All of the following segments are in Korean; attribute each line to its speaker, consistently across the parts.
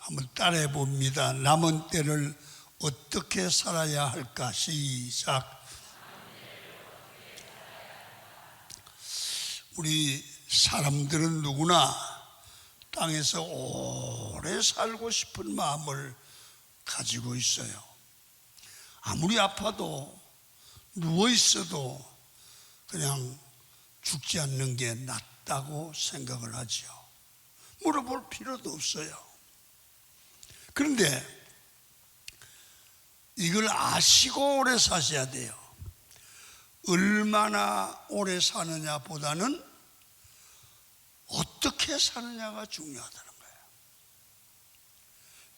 Speaker 1: 한번 따라해 봅니다. 남은 때를 어떻게 살아야 할까? 시작. 우리 사람들은 누구나 땅에서 오래 살고 싶은 마음을 가지고 있어요. 아무리 아파도 누워 있어도 그냥 죽지 않는 게 낫다고 생각을 하죠. 물어볼 필요도 없어요. 그런데 이걸 아시고 오래 사셔야 돼요. 얼마나 오래 사느냐 보다는 어떻게 사느냐가 중요하다는 거예요.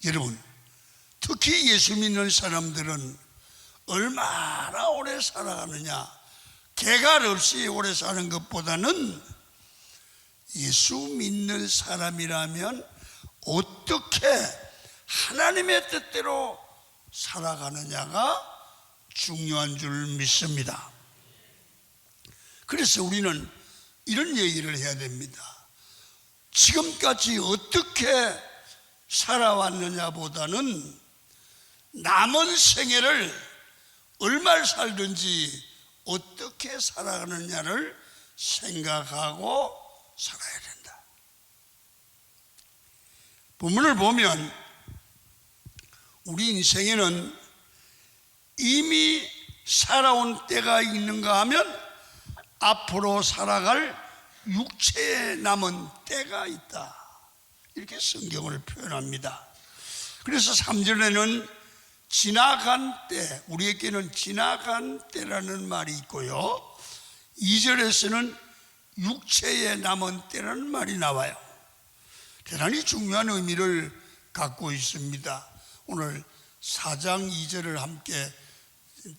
Speaker 1: 여러분, 특히 예수 믿는 사람들은 얼마나 오래 살아가느냐, 계갈 없이 오래 사는 것보다는 예수 믿는 사람이라면 어떻게 하나님의 뜻대로 살아가느냐가 중요한 줄 믿습니다. 그래서 우리는 이런 얘기를 해야 됩니다. 지금까지 어떻게 살아왔느냐 보다는 남은 생애를 얼마를 살든지 어떻게 살아가느냐를 생각하고 살아야 된다. 본문을 보면 우리 인생에는 이미 살아온 때가 있는가 하면 앞으로 살아갈 육체에 남은 때가 있다. 이렇게 성경을 표현합니다. 그래서 3절에는 지나간 때, 우리에게는 지나간 때라는 말이 있고요, 2절에서는 육체에 남은 때라는 말이 나와요. 대단히 중요한 의미를 갖고 있습니다. 오늘 4장 2절을 함께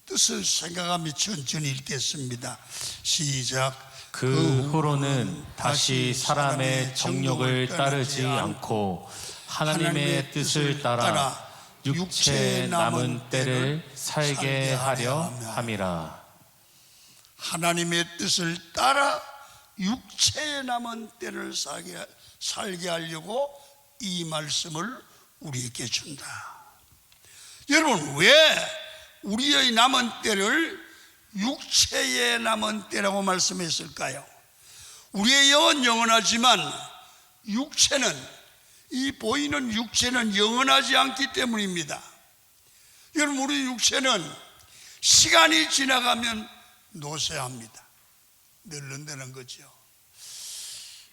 Speaker 1: 뜻을 생각하며 천천히 읽겠습니다. 시작.
Speaker 2: 그 후로는 다시 사람의 정욕을 따르지 않고 하나님의 뜻을 따라 육체에 남은 때를 살게 하려 함이라.
Speaker 1: 하나님의 뜻을 따라 육체에 남은 때를 살게 하려고 이 말씀을 우리에게 준다. 여러분, 왜 우리의 남은 때를 육체에 남은 때라고 말씀했을까요? 우리의 영은 영원하지만 육체는, 이 보이는 육체는 영원하지 않기 때문입니다. 여러분, 우리 육체는 시간이 지나가면 노쇠합니다. 늙는다는 거죠.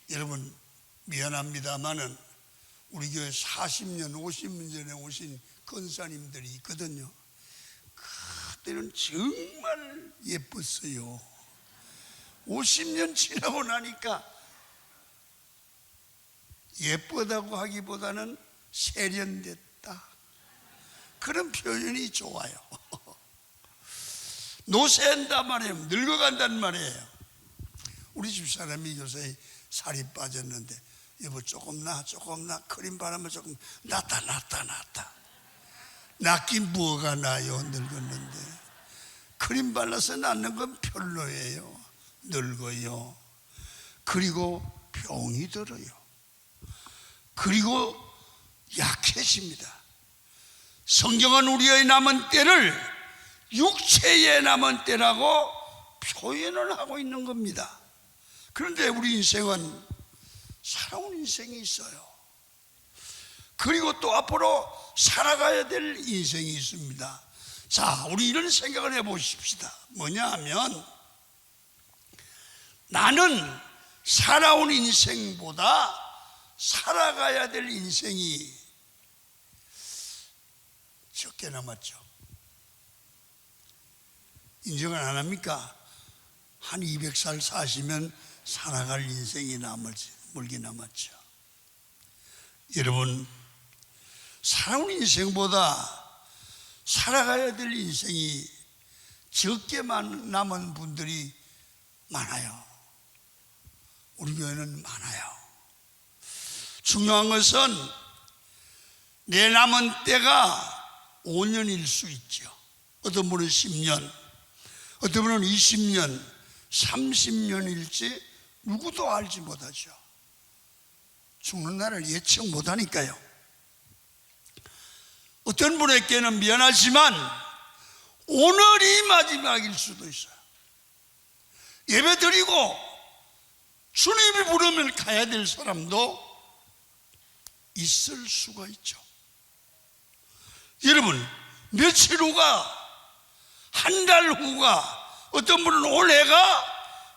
Speaker 1: 여러분, 미안합니다마는 우리 교회 40년, 50년 전에 오신 권사님들이 있거든요. 그때는 정말 예뻤어요. 50년 지나고 나니까 예쁘다고 하기보다는 세련됐다, 그런 표현이 좋아요. 노쇠한단 말이에요. 늙어간다는 말이에요. 우리 집사람이 요새 살이 빠졌는데, 여보 조금 나 크림 바르면 조금 낫다. 낫긴 뭐가 나요, 늙었는데. 크림 발라서 낫는 건 별로예요. 늙어요. 그리고 병이 들어요. 그리고 약해집니다. 성경은 우리의 남은 때를 육체의 남은 때라고 표현을 하고 있는 겁니다. 그런데 우리 인생은 살아온 인생이 있어요. 그리고 또 앞으로 살아가야 될 인생이 있습니다. 자, 우리 이런 생각을 해보십시다. 뭐냐 하면, 나는 살아온 인생보다 살아가야 될 인생이 적게 남았죠. 인정을 안 합니까? 한 200살 사시면 살아갈 인생이 멀게 남았죠. 여러분, 살아온 인생보다 살아가야 될 인생이 적게 남은 분들이 많아요. 우리 교회는 많아요. 중요한 것은 내 남은 때가 5년일 수 있죠. 어떤 분은 10년, 어떤 분은 20년, 30년일지 누구도 알지 못하죠. 죽는 날을 예측 못하니까요. 어떤 분에게는 미안하지만 오늘이 마지막일 수도 있어요. 예배 드리고 주님이 부르면 가야 될 사람도 있을 수가 있죠. 여러분, 며칠 후가, 한 달 후가, 어떤 분은 올해가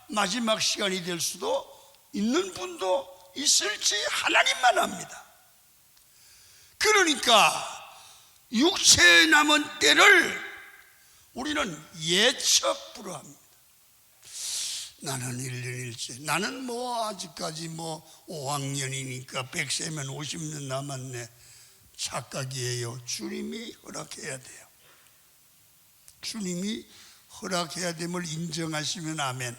Speaker 1: 마지막 시간이 될 수도 있는 분도 있을지 하나님만 압니다. 그러니까 육체에 남은 때를 우리는 예측 불허합니다. 나는 1년일째, 나는 아직까지 5학년이니까 100세면 50년 남았네. 착각이에요. 주님이 허락해야 돼요. 주님이 허락해야 됨을 인정하시면 아멘.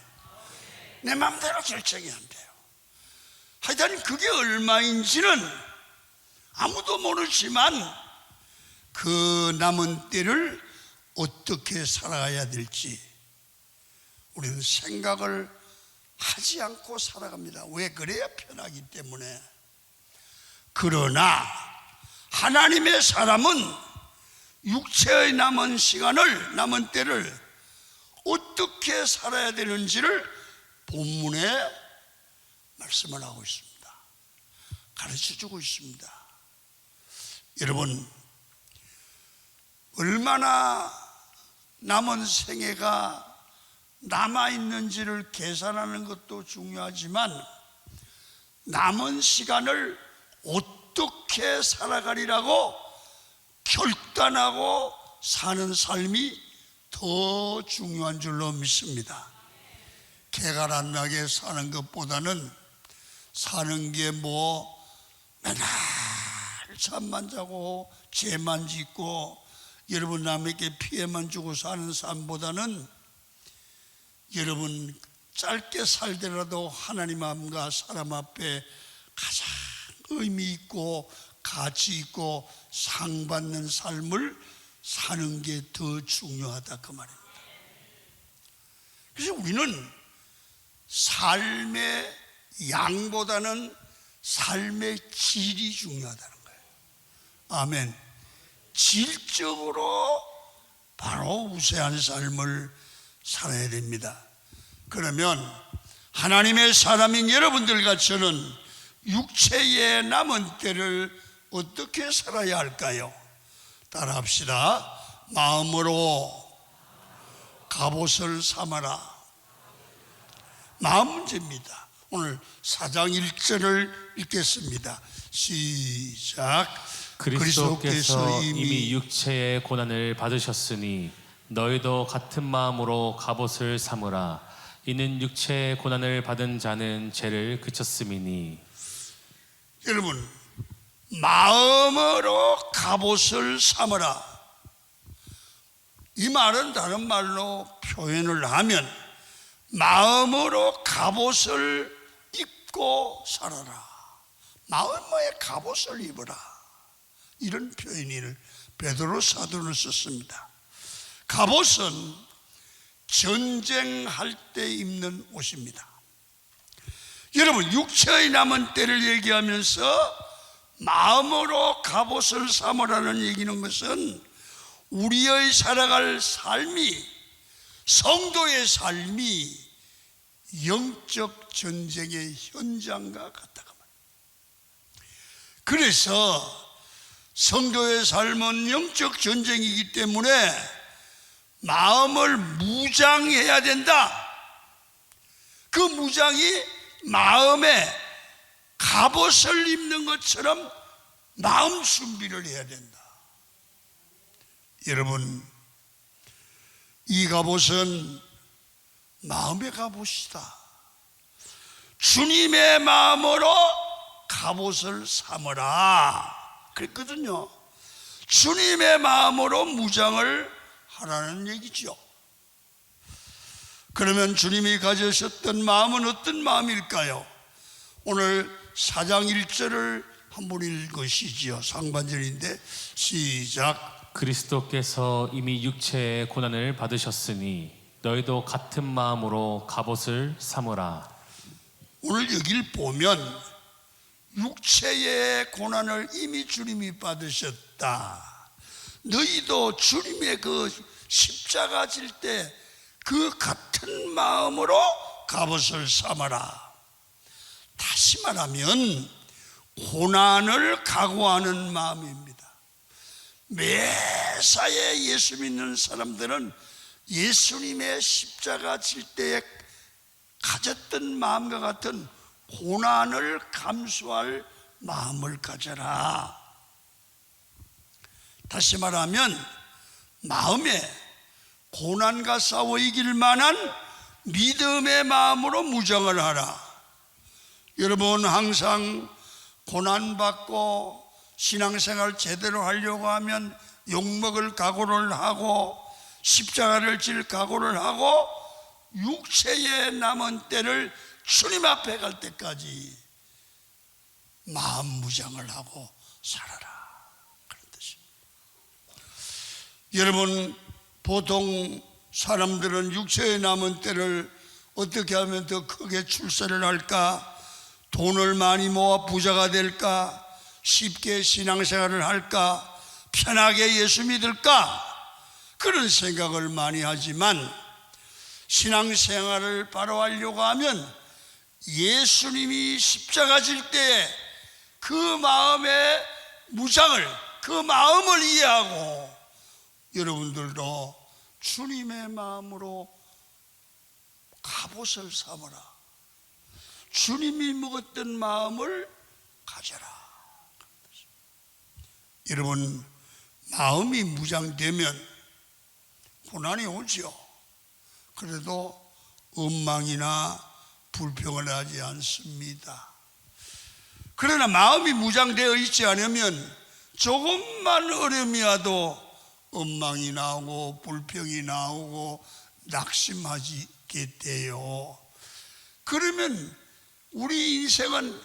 Speaker 1: 내 마음대로 결정이 안 돼요. 하여튼 그게 얼마인지는 아무도 모르지만 그 남은 때를 어떻게 살아가야 될지 우리는 생각을 하지 않고 살아갑니다. 왜? 그래야 편하기 때문에. 그러나 하나님의 사람은 육체의 남은 시간을, 남은 때를 어떻게 살아야 되는지를 본문에 말씀을 하고 있습니다. 가르쳐주고 있습니다. 여러분, 얼마나 남은 생애가 남아있는지를 계산하는 것도 중요하지만 남은 시간을 어떻게 살아가리라고 결단하고 사는 삶이 더 중요한 줄로 믿습니다. 개가 안 나게 사는 것보다는 사는 게 맨날 잠만 자고 죄만 짓고 여러분 남에게 피해만 주고 사는 삶보다는 여러분 짧게 살더라도 하나님과 사람 앞에 가장 의미 있고 가치 있고 상 받는 삶을 사는 게 더 중요하다 그 말입니다. 그래서 우리는 삶의 양보다는 삶의 질이 중요하다는 거예요. 아멘. 질적으로 바로 우세한 삶을 살아야 됩니다. 그러면 하나님의 사람인 여러분들과 저는 육체의 남은 때를 어떻게 살아야 할까요? 따라합시다. 마음으로 갑옷을 삼아라. 마음 문제입니다. 오늘 4장 1절을 읽겠습니다. 시작.
Speaker 2: 그리스도께서 이미 육체의 고난을 받으셨으니 너희도 같은 마음으로 갑옷을 삼으라. 이는 육체의 고난을 받은 자는 죄를 그쳤음이니.
Speaker 1: 여러분, 마음으로 갑옷을 삼으라. 이 말은 다른 말로 표현을 하면 마음으로 갑옷을 입고 살아라. 마음에 갑옷을 입어라. 이런 표현을 베드로 사도는 썼습니다. 갑옷은 전쟁할 때 입는 옷입니다. 여러분, 육체의 남은 때를 얘기하면서 마음으로 갑옷을 삼으라는 얘기는 것은 우리의 살아갈 삶이, 성도의 삶이 영적 전쟁의 현장과 같다고 말합니다. 그래서 성도의 삶은 영적 전쟁이기 때문에 마음을 무장해야 된다. 그 무장이 마음에 갑옷을 입는 것처럼 마음 준비를 해야 된다. 여러분, 이 갑옷은 마음의 갑옷이다. 주님의 마음으로 갑옷을 삼으라 그랬거든요. 주님의 마음으로 무장을 하라는 얘기죠. 그러면 주님이 가지셨던 마음은 어떤 마음일까요? 오늘 4장 1절을 한번 읽으시지요. 상반절인데 시작.
Speaker 2: 그리스도께서 이미 육체의 고난을 받으셨으니 너희도 같은 마음으로 갑옷을 삼으라.
Speaker 1: 오늘 여기를 보면 육체의 고난을 이미 주님이 받으셨다. 너희도 주님의 그 십자가 질 때 그 같은 마음으로 갑옷을 삼아라. 다시 말하면 고난을 각오하는 마음입니다. 매사에 예수 믿는 사람들은 예수님의 십자가 질 때에 가졌던 마음과 같은 고난을 감수할 마음을 가져라. 다시 말하면 마음에 고난과 싸워 이길 만한 믿음의 마음으로 무장을 하라. 여러분, 항상 고난받고 신앙생활 제대로 하려고 하면 욕먹을 각오를 하고 십자가를 질 각오를 하고 육체에 남은 때를 주님 앞에 갈 때까지 마음 무장을 하고 살아라, 그런 뜻입니다. 여러분, 보통 사람들은 육체에 남은 때를 어떻게 하면 더 크게 출세를 할까, 돈을 많이 모아 부자가 될까, 쉽게 신앙생활을 할까, 편하게 예수 믿을까, 그런 생각을 많이 하지만 신앙생활을 바로 하려고 하면 예수님이 십자가 질 때에 그 마음의 무장을, 그 마음을 이해하고 여러분들도 주님의 마음으로 갑옷을 삼으라. 주님이 먹었던 마음을 가져라. 여러분, 마음이 무장되면 고난이 오죠. 그래도 원망이나 불평을 하지 않습니다. 그러나 마음이 무장되어 있지 않으면 조금만 어려움이 와도 원망이 나오고 불평이 나오고 낙심하게 돼요. 그러면 우리 인생은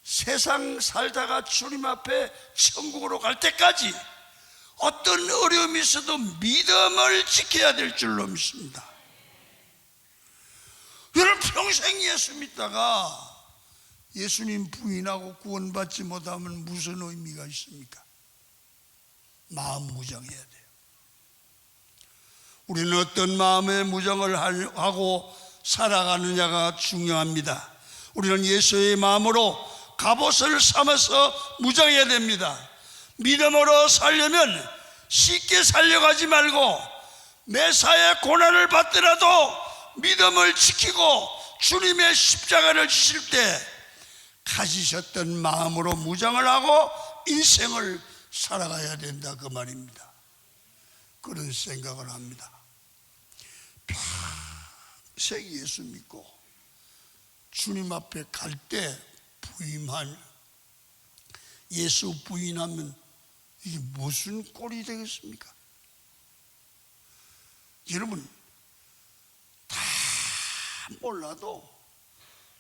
Speaker 1: 세상 살다가 주님 앞에 천국으로 갈 때까지 어떤 어려움이 있어도 믿음을 지켜야 될 줄로 믿습니다. 여러분, 평생 예수 믿다가 예수님 부인하고 구원받지 못하면 무슨 의미가 있습니까? 마음 무장해야 돼요. 우리는 어떤 마음의 무장을 하고 살아가느냐가 중요합니다. 우리는 예수의 마음으로 갑옷을 삼아서 무장해야 됩니다. 믿음으로 살려면 쉽게 살려가지 말고 매사에 고난을 받더라도 믿음을 지키고 주님의 십자가를 지실 때 가지셨던 마음으로 무장을 하고 인생을 살아가야 된다, 그 말입니다. 그런 생각을 합니다. 평생 예수 믿고 주님 앞에 갈 때 부임할, 예수 부인하면 이게 무슨 꼴이 되겠습니까? 여러분, 다 몰라도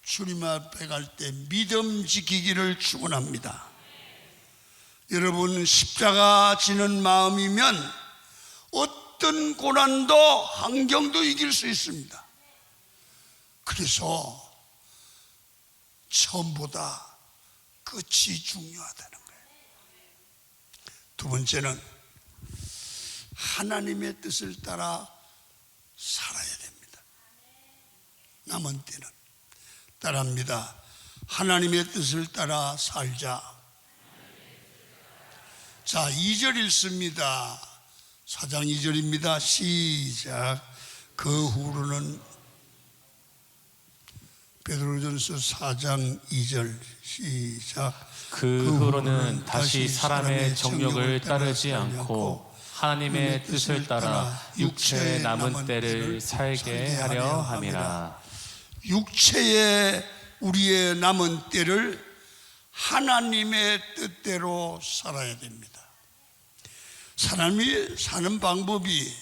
Speaker 1: 주님 앞에 갈 때 믿음 지키기를 축원합니다. 여러분, 십자가 지는 마음이면 어떤 고난도 환경도 이길 수 있습니다. 그래서 처음보다 끝이 중요하다는 거예요. 두 번째는 하나님의 뜻을 따라 살아야 됩니다. 남은 때는 따라합니다. 하나님의 뜻을 따라 살자. 자, 2절 읽습니다. 4장 2절입니다. 시작. 그 후로는, 베드로전서 4장 2절 시작.
Speaker 2: 그 후로는 다시 사람의 정욕을 따르지 않고 하나님의 뜻을 따라 육체의 남은 때를 살게 하려 함이라.
Speaker 1: 육체의 우리의 남은 때를 하나님의 뜻대로 살아야 됩니다. 사람이 사는 방법이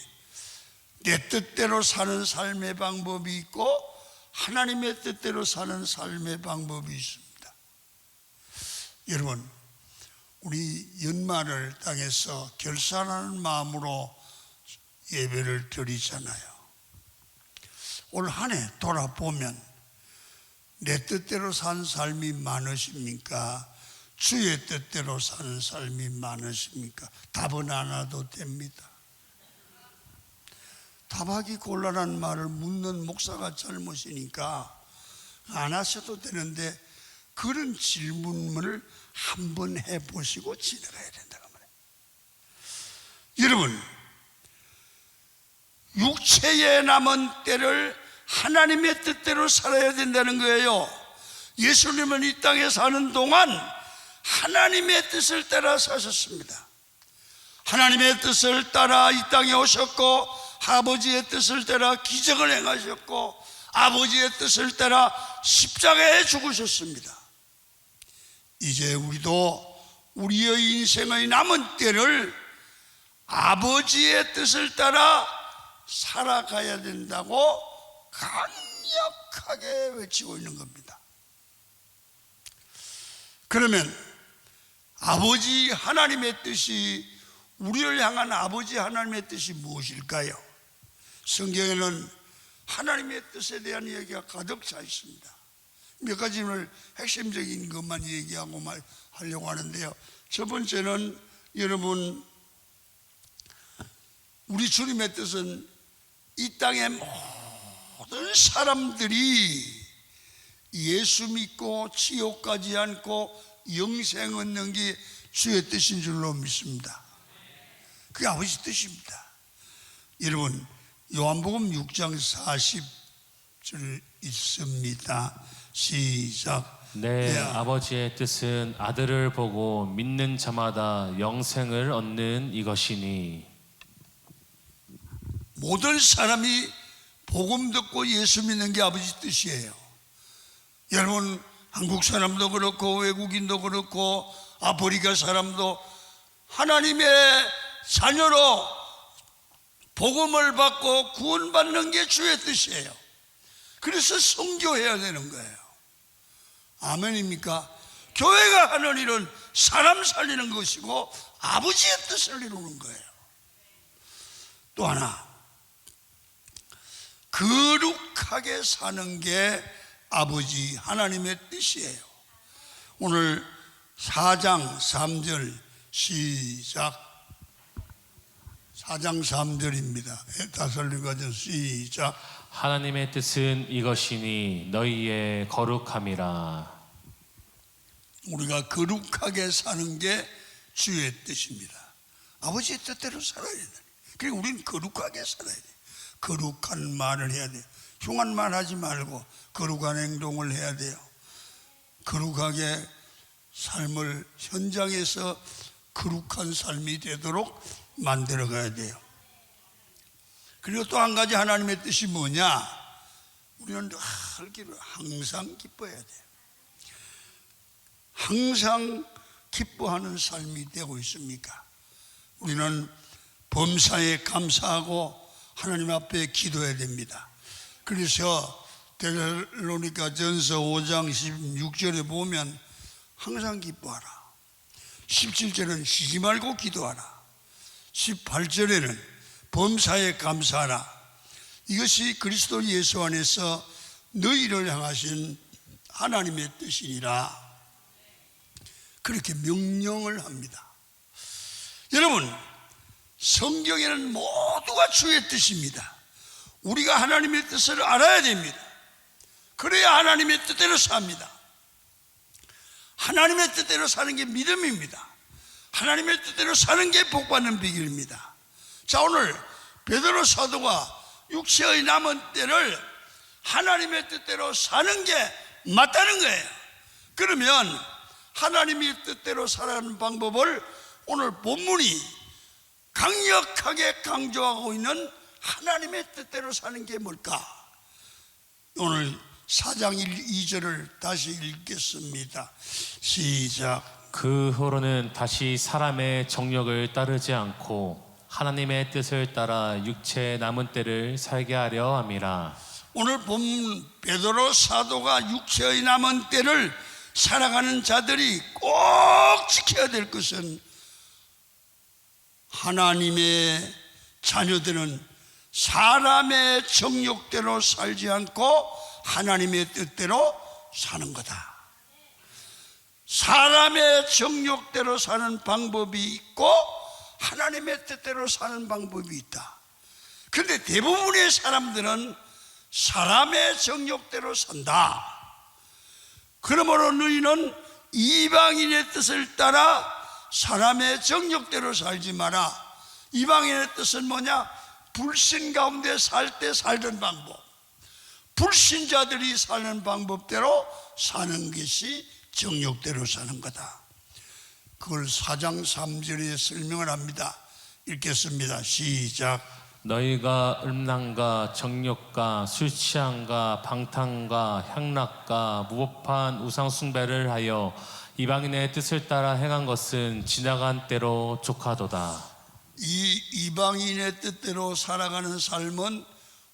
Speaker 1: 내 뜻대로 사는 삶의 방법이 있고 하나님의 뜻대로 사는 삶의 방법이 있습니다. 여러분, 우리 연말을 당해서 결산하는 마음으로 예배를 드리잖아요. 올 한 해 돌아보면 내 뜻대로 산 삶이 많으십니까? 주의 뜻대로 사는 삶이 많으십니까? 답은 안 와도 됩니다. 답하기 곤란한 말을 묻는 목사가 잘못이니까 안 하셔도 되는데 그런 질문을 한번 해보시고 지나가야 된다고 말해요. 여러분, 육체에 남은 때를 하나님의 뜻대로 살아야 된다는 거예요. 예수님은 이 땅에 사는 동안 하나님의 뜻을 따라 사셨습니다. 하나님의 뜻을 따라 이 땅에 오셨고, 아버지의 뜻을 따라 기적을 행하셨고, 아버지의 뜻을 따라 십자가에 죽으셨습니다. 이제 우리도 우리의 인생의 남은 때를 아버지의 뜻을 따라 살아가야 된다고 강력하게 외치고 있는 겁니다. 그러면 아버지 하나님의 뜻이, 우리를 향한 아버지 하나님의 뜻이 무엇일까요? 성경에는 하나님의 뜻에 대한 이야기가 가득 차 있습니다. 몇 가지를 핵심적인 것만 얘기하고 하려고 하는데요. 첫 번째는, 여러분, 우리 주님의 뜻은 이 땅의 모든 사람들이 예수 믿고 지옥 가지 않고 영생 얻는 게 주의 뜻인 줄로 믿습니다. 그게 아버지 뜻입니다. 여러분, 요한복음 6장 40절 있습니다. 시작.
Speaker 2: 내 아버지의 뜻은 아들을 보고 믿는 자마다 영생을 얻는 이것이니.
Speaker 1: 모든 사람이 복음 듣고 예수 믿는 게 아버지 뜻이에요. 여러분, 한국 사람도 그렇고 외국인도 그렇고 아프리카 사람도 하나님의 자녀로 복음을 받고 구원받는 게 주의 뜻이에요. 그래서 선교해야 되는 거예요. 아멘입니까? 교회가 하는 일은 사람 살리는 것이고 아버지의 뜻을 이루는 거예요. 또 하나, 거룩하게 사는 게 아버지 하나님의 뜻이에요. 오늘 4장 3절 시작. 4장 3절입니다. 다살리가전 시작.
Speaker 2: 하나님의 뜻은 이것이니 너희의 거룩함이라.
Speaker 1: 우리가 거룩하게 사는 게 주의 뜻입니다. 아버지의 뜻대로 살아야 돼. 그리고 우리는 거룩하게 살아야 돼. 거룩한 말을 해야 돼요. 흉한 말 하지 말고 거룩한 행동을 해야 돼요. 거룩하게 삶을 현장에서 거룩한 삶이 되도록 만들어 가야 돼요. 그리고 또 한 가지 하나님의 뜻이 뭐냐? 우리는 늘 항상 기뻐해야 돼요. 항상 기뻐하는 삶이 되고 있습니까? 우리는 범사에 감사하고 하나님 앞에 기도해야 됩니다. 그래서 데살로니가전서 5장 16절에 보면 항상 기뻐하라. 17절은 쉬지 말고 기도하라. 18절에는 범사에 감사하라. 이것이 그리스도 예수 안에서 너희를 향하신 하나님의 뜻이니라. 그렇게 명령을 합니다. 여러분, 성경에는 모두가 주의 뜻입니다. 우리가 하나님의 뜻을 알아야 됩니다. 그래야 하나님의 뜻대로 삽니다. 하나님의 뜻대로 사는 게 믿음입니다. 하나님의 뜻대로 사는 게 복받는 비결입니다. 자, 오늘 베드로 사도가 육체의 남은 때를 하나님의 뜻대로 사는 게 맞다는 거예요. 그러면 하나님의 뜻대로 살아가는 방법을 오늘 본문이 강력하게 강조하고 있는 하나님의 뜻대로 사는 게 뭘까? 오늘 4장 2절을 다시 읽겠습니다. 시작.
Speaker 2: 그 후로는 다시 사람의 정욕을 따르지 않고 하나님의 뜻을 따라 육체의 남은 때를 살게 하려 함이라.
Speaker 1: 오늘 본문 베드로 사도가 육체의 남은 때를 살아가는 자들이 꼭 지켜야 될 것은, 하나님의 자녀들은 사람의 정욕대로 살지 않고 하나님의 뜻대로 사는 거다. 사람의 정욕대로 사는 방법이 있고 하나님의 뜻대로 사는 방법이 있다. 그런데 대부분의 사람들은 사람의 정욕대로 산다. 그러므로 너희는 이방인의 뜻을 따라 사람의 정욕대로 살지 마라. 이방인의 뜻은 뭐냐? 불신 가운데 살 때 살던 방법, 불신자들이 사는 방법대로 사는 것이 정욕대로 사는 거다. 그걸 4장 3절에 설명을 합니다. 읽겠습니다. 시작.
Speaker 2: 너희가 음란과 정욕과 술 취함과 방탕과 향락과 무법한 우상 숭배를 하여 이방인의 뜻을 따라 행한 것은 지나간 때로 족하도다.
Speaker 1: 이 이방인의 뜻대로 살아가는 삶은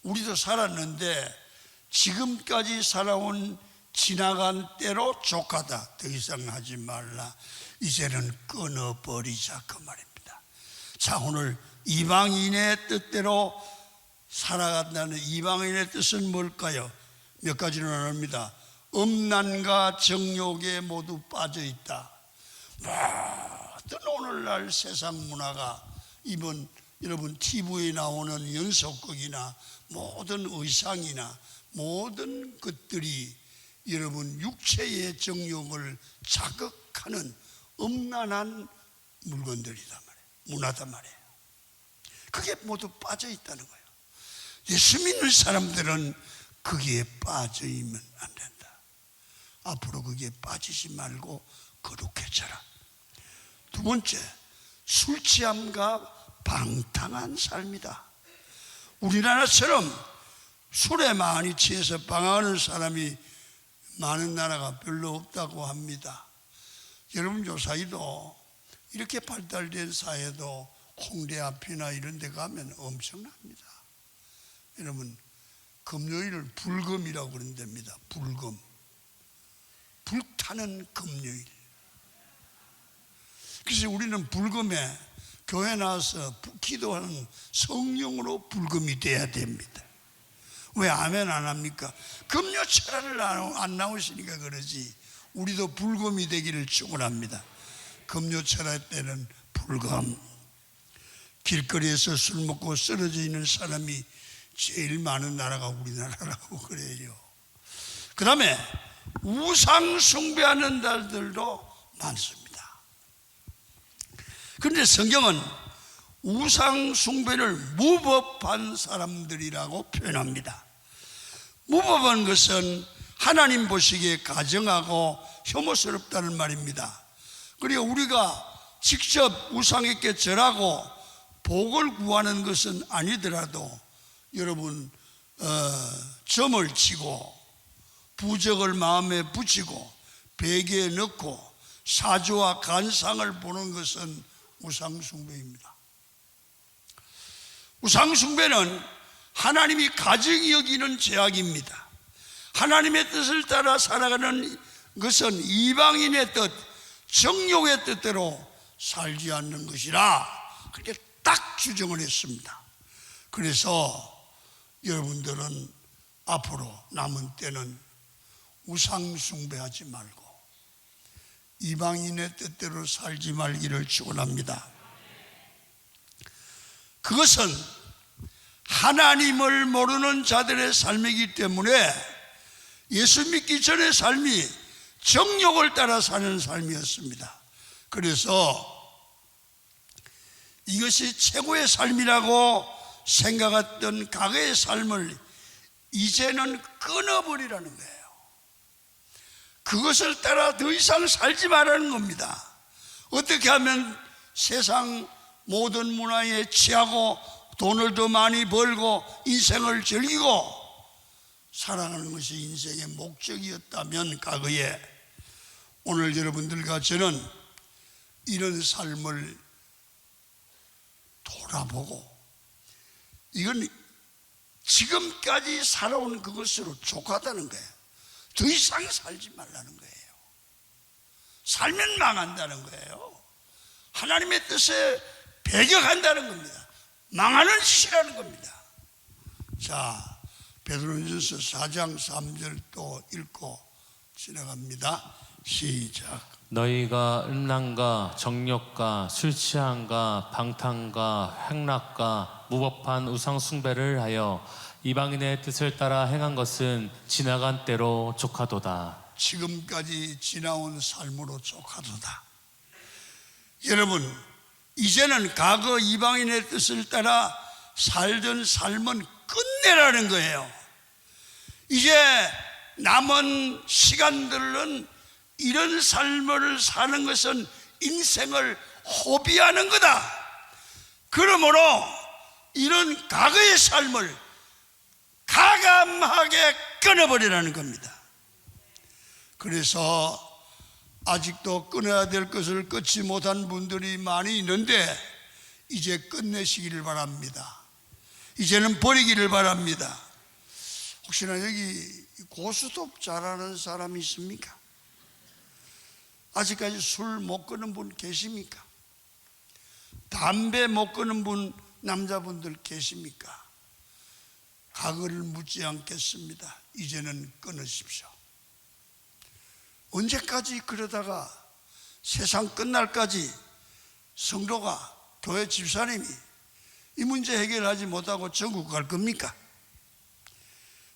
Speaker 1: 우리도 살았는데 지금까지 살아온 지나간 때로 족하다. 더 이상 하지 말라. 이제는 끊어버리자, 그 말입니다. 자, 오늘 이방인의 뜻대로 살아간다는 이방인의 뜻은 뭘까요? 몇 가지로 나눕니다. 음란과 정욕에 모두 빠져 있다. 모든 오늘날 세상 문화가 여러분 TV에 나오는 연속극이나 모든 의상이나 모든 것들이 여러분 육체의 정욕을 자극하는 음란한 물건들이단 말이에요. 문화단 말이에요. 그게 모두 빠져 있다는 거예요. 예수 믿는 사람들은 거기에 빠져 있으면 안 된다. 앞으로 거기에 빠지지 말고 거룩해져라. 두 번째, 술 취함과 방탕한 삶이다. 우리나라처럼 술에 많이 취해서 방황하는 사람이 많은 나라가 별로 없다고 합니다. 여러분, 요 사이도 이렇게 발달된 사회도 홍대 앞이나 이런 데 가면 엄청납니다. 여러분, 금요일을 불금이라고 그런답니다. 불금, 불타는 금요일. 그래서 우리는 불금에 교회 나와서 기도하는 성령으로 불금이 돼야 됩니다. 왜 아멘 안 합니까? 금요철야를 안 나오시니까 그러지. 우리도 불금이 되기를 축원합니다. 금요철야 때는 불금. 길거리에서 술 먹고 쓰러져 있는 사람이 제일 많은 나라가 우리나라라고 그래요. 그 다음에 우상 숭배하는 날들도 많습니다. 그런데 성경은 우상 숭배를 무법한 사람들이라고 표현합니다. 무법한 것은 하나님 보시기에 가증하고 혐오스럽다는 말입니다. 그리고 우리가 직접 우상에게 절하고 복을 구하는 것은 아니더라도 여러분 점을 치고 부적을 마음에 붙이고 베개에 넣고 사주와 간상을 보는 것은 우상숭배입니다. 우상숭배는 하나님이 가증히 여기는 죄악입니다. 하나님의 뜻을 따라 살아가는 것은 이방인의 뜻, 정욕의 뜻대로 살지 않는 것이라 그렇게 딱 규정을 했습니다. 그래서 여러분들은 앞으로 남은 때는 우상숭배하지 말고 이방인의 뜻대로 살지 말기를 축원합니다. 그것은 하나님을 모르는 자들의 삶이기 때문에 예수 믿기 전의 삶이 정욕을 따라 사는 삶이었습니다. 그래서 이것이 최고의 삶이라고 생각했던 과거의 삶을 이제는 끊어버리라는 거예요. 그것을 따라 더 이상 살지 말라는 겁니다. 어떻게 하면 세상 모든 문화에 취하고 돈을 더 많이 벌고 인생을 즐기고 살아가는 것이 인생의 목적이었다면 과거에, 오늘 여러분들과 저는 이런 삶을 돌아보고 이건 지금까지 살아온 그것으로 족하다는 거예요. 더 이상 살지 말라는 거예요. 살면 망한다는 거예요. 하나님의 뜻에 배격한다는 겁니다. 망하는 짓이라는 겁니다. 자, 베드로전서 4장 3절 또 읽고 지나갑니다. 시작.
Speaker 2: 너희가 음란과 정욕과 술 취함과 방탕과 행락과 무법한 우상 숭배를 하여 이방인의 뜻을 따라 행한 것은 지나간 때로 족하도다.
Speaker 1: 지금까지 지나온 삶으로 족하도다. 여러분, 이제는 과거 이방인의 뜻을 따라 살던 삶은 끝내라는 거예요. 이제 남은 시간들은 이런 삶을 사는 것은 인생을 허비하는 거다. 그러므로 이런 과거의 삶을 가감하게 끊어버리라는 겁니다. 그래서 아직도 끊어야 될 것을 끊지 못한 분들이 많이 있는데 이제 끝내시기를 바랍니다. 이제는 버리기를 바랍니다. 혹시나 여기 고스톱 잘하는 사람이 있습니까? 아직까지 술 못 끊는 분 계십니까? 담배 못 끊는 분, 남자분들 계십니까? 과거를 묻지 않겠습니다. 이제는 끊으십시오. 언제까지 그러다가 세상 끝날까지 성도가, 교회 집사님이 이 문제 해결하지 못하고 전국 갈 겁니까?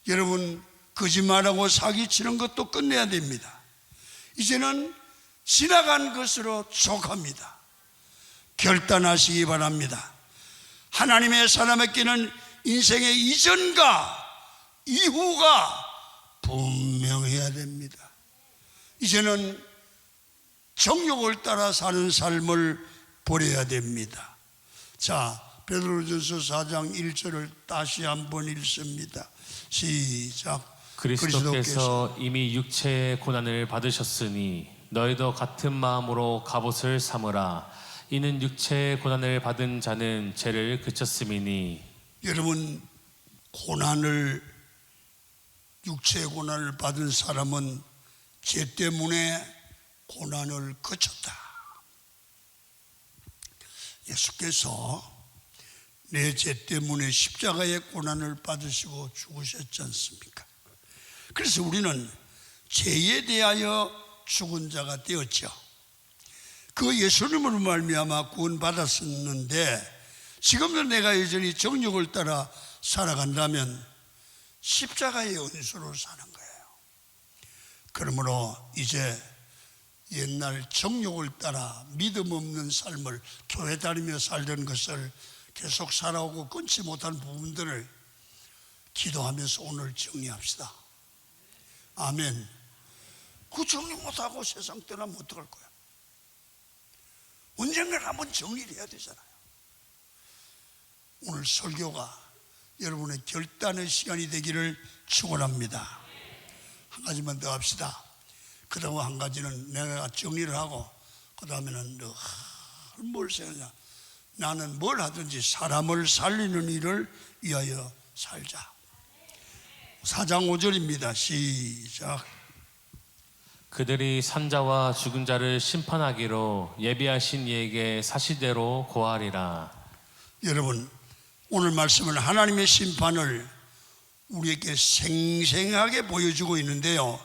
Speaker 1: 여러분, 거짓말하고 사기치는 것도 끝내야 됩니다. 이제는 지나간 것으로 족합니다. 결단하시기 바랍니다. 하나님의 사람에게는 인생의 이전과 이후가 분명해야 됩니다. 이제는 정욕을 따라 사는 삶을 버려야 됩니다. 자, 베드로전서 4장 1절을 다시 한번 읽습니다. 시작.
Speaker 2: 그리스도께서 이미 육체의 고난을 받으셨으니 너희도 같은 마음으로 갑옷을 삼으라. 이는 육체의 고난을 받은 자는 죄를 그쳤음이니.
Speaker 1: 여러분, 육체의 고난을 받은 사람은 죄 때문에 고난을 거쳤다. 예수께서 내 죄 때문에 십자가의 고난을 받으시고 죽으셨지 않습니까? 그래서 우리는 죄에 대하여 죽은 자가 되었죠. 그 예수님으로 말미암아 구원받았었는데 지금도 내가 여전히 정욕을 따라 살아간다면 십자가의 은수로 사는 거예요. 그러므로 이제 옛날 정욕을 따라 믿음 없는 삶을 교회 다니며 살던 것을 계속 살아오고 끊지 못한 부분들을 기도하면서 오늘 정리합시다. 아멘. 그 정리 못하고 세상 떠나면 어떡할 거야? 언젠가 한번 정리를 해야 되잖아요. 오늘 설교가 여러분의 결단의 시간이 되기를 축원합니다. 한 가지만 더 합시다. 그 다음 한 가지는 내가 정리를 하고 그 다음에는 뭘 생각하냐. 나는 뭘 하든지 사람을 살리는 일을 위하여 살자. 4장 5절입니다. 시작.
Speaker 2: 그들이 산자와 죽은 자를 심판하기로 예비하신 이에게 사시대로 고하리라.
Speaker 1: 여러분, 오늘 말씀은 하나님의 심판을 우리에게 생생하게 보여주고 있는데요.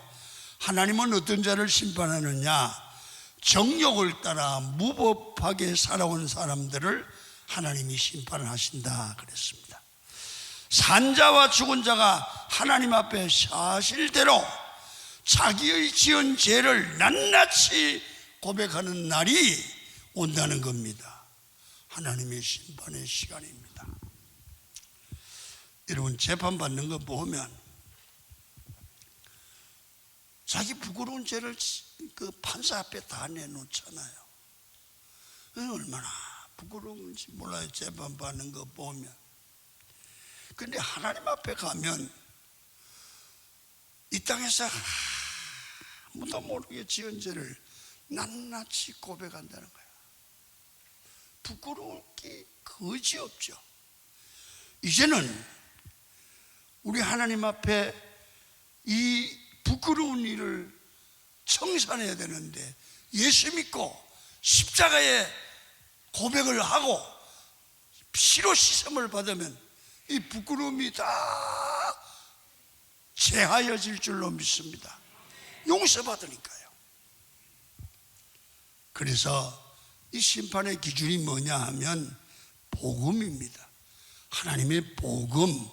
Speaker 1: 하나님은 어떤 자를 심판하느냐? 정욕을 따라 무법하게 살아온 사람들을 하나님이 심판을 하신다 그랬습니다. 산자와 죽은 자가 하나님 앞에 사실대로 자기의 지은 죄를 낱낱이 고백하는 날이 온다는 겁니다. 하나님의 심판의 시간입니다. 여러분, 재판받는 거 보면 자기 부끄러운 죄를 그 판사 앞에 다 내놓잖아요. 얼마나 부끄러운지 몰라요. 재판받는 거 보면. 근데 하나님 앞에 가면 이 땅에서 아무도 모르게 지은 죄를 낱낱이 고백한다는 거예요. 부끄러울 게 거지 없죠. 이제는 우리 하나님 앞에 이 부끄러운 일을 청산해야 되는데 예수 믿고 십자가에 고백을 하고 피로 씻음을 받으면 이 부끄러움이 다 제하여질 줄로 믿습니다. 용서받으니까요. 그래서 이 심판의 기준이 뭐냐 하면 복음입니다. 하나님의 복음.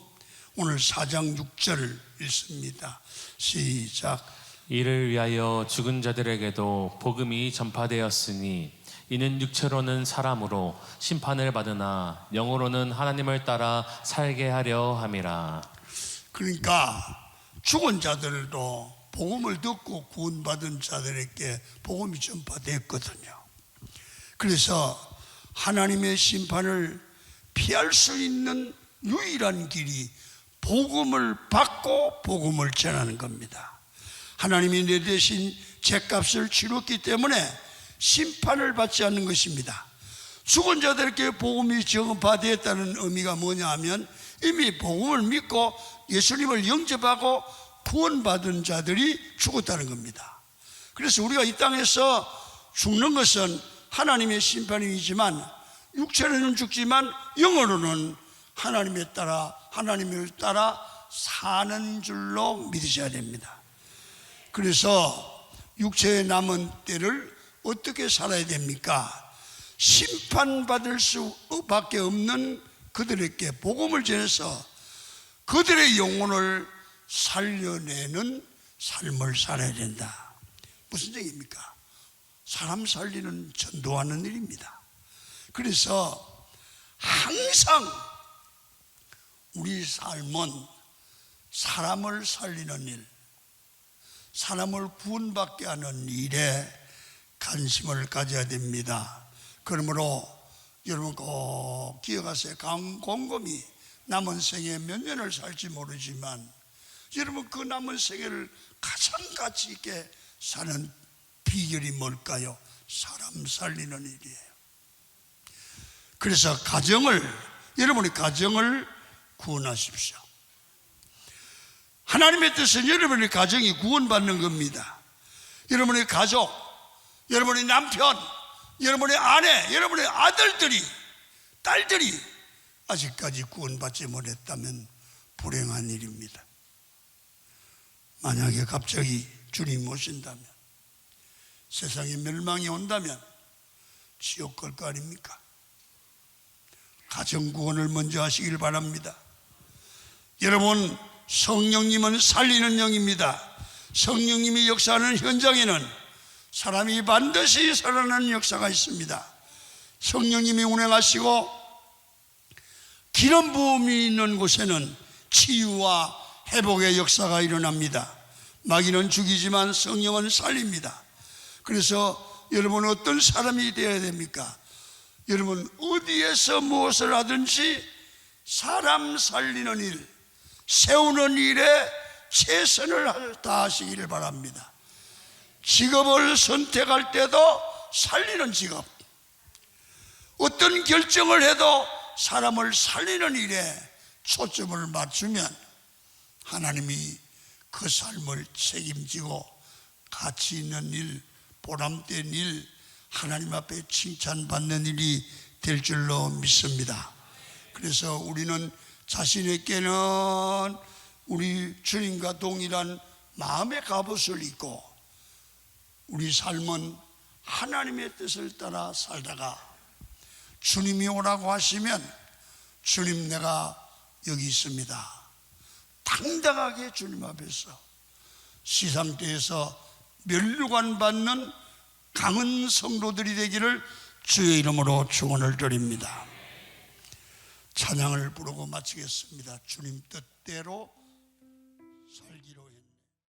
Speaker 1: 오늘 4장 6절을 읽습니다. 시작.
Speaker 2: 이를 위하여 죽은 자들에게도 복음이 전파되었으니 이는 육체로는 사람으로 심판을 받으나 영으로는 하나님을 따라 살게 하려 함이라.
Speaker 1: 그러니까 죽은 자들도 복음을 듣고 구원받은 자들에게 복음이 전파됐거든요. 그래서 하나님의 심판을 피할 수 있는 유일한 길이 복음을 받고 복음을 전하는 겁니다. 하나님이 내 대신 죄값을 치렀기 때문에 심판을 받지 않는 것입니다. 죽은 자들에게 복음이 전파되었다는 의미가 뭐냐 하면 이미 복음을 믿고 예수님을 영접하고 구원받은 자들이 죽었다는 겁니다. 그래서 우리가 이 땅에서 죽는 것은 하나님의 심판이지만 육체로는 죽지만 영으로는 하나님을 따라 사는 줄로 믿으셔야 됩니다. 그래서 육체에 남은 때를 어떻게 살아야 됩니까? 심판받을 수밖에 없는 그들에게 복음을 전해서 그들의 영혼을 살려내는 삶을 살아야 된다. 무슨 얘기입니까? 사람 살리는 전도하는 일입니다. 그래서 항상 우리 삶은 사람을 살리는 일, 사람을 구원받게 하는 일에 관심을 가져야 됩니다. 그러므로 여러분 꼭 기억하세요. 곰곰이 남은 생에 몇 년을 살지 모르지만 여러분 그 남은 생애를 가장 가치 있게 사는 비결이 뭘까요? 사람 살리는 일이에요. 그래서 여러분의 가정을 구원하십시오. 하나님의 뜻은 여러분의 가정이 구원받는 겁니다. 여러분의 가족, 여러분의 남편, 여러분의 아내, 여러분의 아들들이, 딸들이 아직까지 구원받지 못했다면 불행한 일입니다. 만약에 갑자기 주님 오신다면, 세상에 멸망이 온다면 지옥 갈 거 아닙니까? 가정 구원을 먼저 하시길 바랍니다. 여러분, 성령님은 살리는 영입니다. 성령님이 역사하는 현장에는 사람이 반드시 살아나는 역사가 있습니다. 성령님이 운행하시고 기름 부음이 있는 곳에는 치유와 회복의 역사가 일어납니다. 마귀는 죽이지만 성령은 살립니다. 그래서 여러분 어떤 사람이 되어야 됩니까? 여러분 어디에서 무엇을 하든지 사람 살리는 일, 세우는 일에 최선을 다하시기를 바랍니다. 직업을 선택할 때도 살리는 직업, 어떤 결정을 해도 사람을 살리는 일에 초점을 맞추면 하나님이 그 삶을 책임지고 가치 있는 일, 보람된 일, 하나님 앞에 칭찬받는 일이 될 줄로 믿습니다. 그래서 우리는 자신에게는 우리 주님과 동일한 마음의 갑옷을 입고 우리 삶은 하나님의 뜻을 따라 살다가 주님이 오라고 하시면 주님 내가 여기 있습니다, 당당하게 주님 앞에서 시상대에서 면류관 받는 강은 성도들이 되기를 주의 이름으로 축원을 드립니다. 찬양을 부르고 마치겠습니다. 주님 뜻대로 살기로